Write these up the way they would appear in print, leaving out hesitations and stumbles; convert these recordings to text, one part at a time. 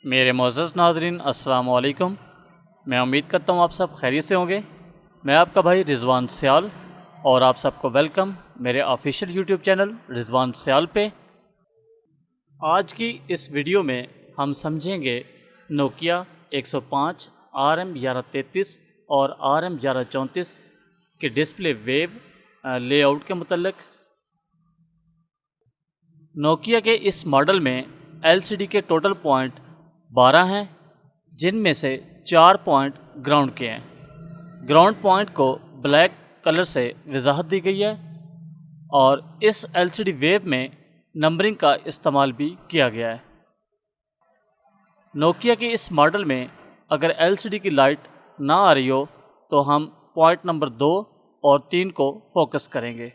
میرے معزز ناظرین السلام علیکم۔ میں امید کرتا ہوں آپ سب خیریت سے ہوں گے۔ میں آپ کا بھائی رضوان سیال اور آپ سب کو ویلکم میرے آفیشیل یوٹیوب چینل رضوان سیال پہ۔ آج کی اس ویڈیو میں ہم سمجھیں گے نوکیا 105 RM1133 اور RM1134 کے ڈسپلے ویو لے آؤٹ کے متعلق۔ نوکیا کے اس ماڈل میں LCD کے ٹوٹل پوائنٹ 12 ہیں، جن میں سے 4 پوائنٹ گراؤنڈ کے ہیں۔ گراؤنڈ پوائنٹ کو بلیک کلر سے وضاحت دی گئی ہے اور اس LCD ویو میں نمبرنگ کا استعمال بھی کیا گیا ہے۔ نوکیا کے اس ماڈل میں اگر LCD کی لائٹ نہ آ رہی ہو تو ہم پوائنٹ نمبر 2 اور 3 کو فوکس کریں گے۔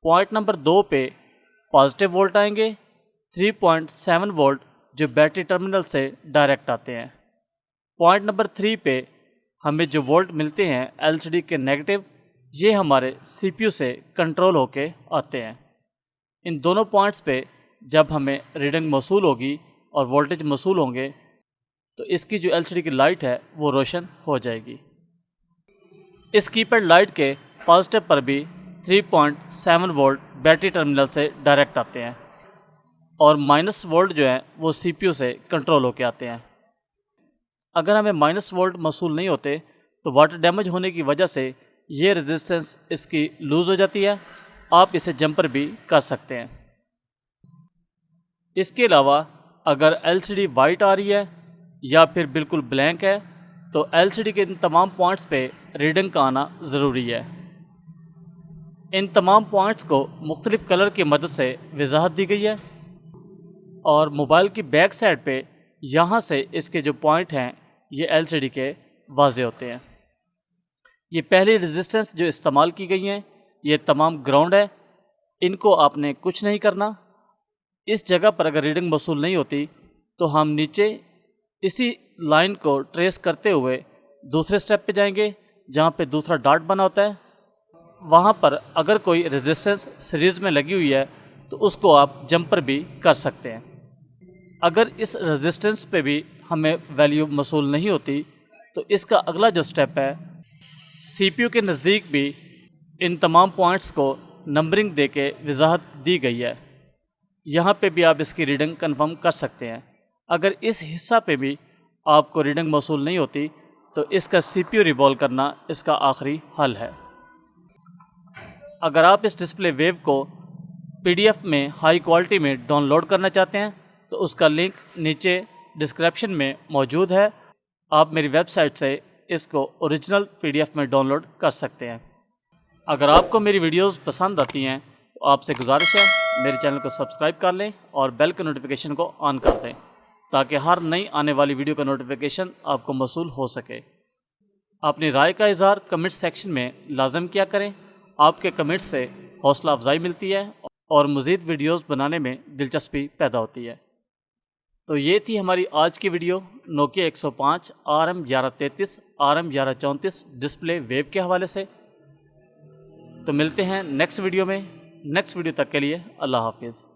پوائنٹ نمبر 2 پہ پازیٹیو وولٹ آئیں گے، 3.7 وولٹ جو بیٹری ٹرمینل سے ڈائریکٹ آتے ہیں۔ پوائنٹ نمبر 3 پہ ہمیں جو وولٹ ملتے ہیں LCD کے نیگیٹو، یہ ہمارے CPU سے کنٹرول ہو کے آتے ہیں۔ ان دونوں پوائنٹس پہ جب ہمیں ریڈنگ موصول ہوگی اور وولٹیج موصول ہوں گے تو اس کی جو LCD کی لائٹ ہے وہ روشن ہو جائے گی۔ اس کی پیڈ لائٹ کے پازیٹیو پر بھی 3.7 وولٹ بیٹری ٹرمینل سے ڈائریکٹ آتے ہیں اور مائنس وولٹ جو ہیں وہ CPU سے کنٹرول ہو کے آتے ہیں۔ اگر ہمیں مائنس وولٹ موصول نہیں ہوتے تو واٹر ڈیمیج ہونے کی وجہ سے یہ ریزسٹنس اس کی لوز ہو جاتی ہے، آپ اسے جمپر بھی کر سکتے ہیں۔ اس کے علاوہ اگر LCD وائٹ آ رہی ہے یا پھر بالکل بلینک ہے تو LCD کے ان تمام پوائنٹس پہ ریڈنگ کا آنا ضروری ہے۔ ان تمام پوائنٹس کو مختلف کلر کی مدد سے وضاحت دی گئی ہے اور موبائل کی بیک سائڈ پہ یہاں سے اس کے جو پوائنٹ ہیں یہ LCD کے واضح ہوتے ہیں۔ یہ پہلی ریزسٹنس جو استعمال کی گئی ہیں یہ تمام گراؤنڈ ہے، ان کو آپ نے کچھ نہیں کرنا۔ اس جگہ پر اگر ریڈنگ موصول نہیں ہوتی تو ہم نیچے اسی لائن کو ٹریس کرتے ہوئے دوسرے سٹیپ پہ جائیں گے جہاں پہ دوسرا ڈاٹ بنا ہوتا ہے۔ وہاں پر اگر کوئی ریزسٹنس سیریز میں لگی ہوئی ہے تو اس کو آپ جمپر بھی کر سکتے ہیں۔ اگر اس ریزسٹنس پہ بھی ہمیں ویلیو موصول نہیں ہوتی تو اس کا اگلا جو سٹیپ ہے، CPU کے نزدیک بھی ان تمام پوائنٹس کو نمبرنگ دے کے وضاحت دی گئی ہے، یہاں پہ بھی آپ اس کی ریڈنگ کنفرم کر سکتے ہیں۔ اگر اس حصہ پہ بھی آپ کو ریڈنگ موصول نہیں ہوتی تو اس کا CPU ریوالو کرنا اس کا آخری حل ہے۔ اگر آپ اس ڈسپلے ویو کو PDF میں ہائی کوالٹی میں ڈاؤن لوڈ کرنا چاہتے ہیں تو اس کا لنک نیچے ڈسکرپشن میں موجود ہے، آپ میری ویب سائٹ سے اس کو اوریجنل PDF میں ڈاؤن لوڈ کر سکتے ہیں۔ اگر آپ کو میری ویڈیوز پسند آتی ہیں تو آپ سے گزارش ہے میرے چینل کو سبسکرائب کر لیں اور بیل کے نوٹیفیکیشن کو آن کر دیں تاکہ ہر نئی آنے والی ویڈیو کا نوٹیفیکیشن آپ کو موصول ہو سکے۔ اپنی رائے کا اظہار کمنٹ سیکشن میں لازم کیا کریں، آپ کے کمنٹ سے حوصلہ افزائی ملتی ہے اور مزید ویڈیوز بنانے میں دلچسپی پیدا ہوتی ہے۔ تو یہ تھی ہماری آج کی video Nokia 105 RM1133 RM1134 display view کے حوالے سے۔ تو ملتے ہیں نیکسٹ ویڈیو میں۔ نیکسٹ ویڈیو تک کے لیے اللہ حافظ۔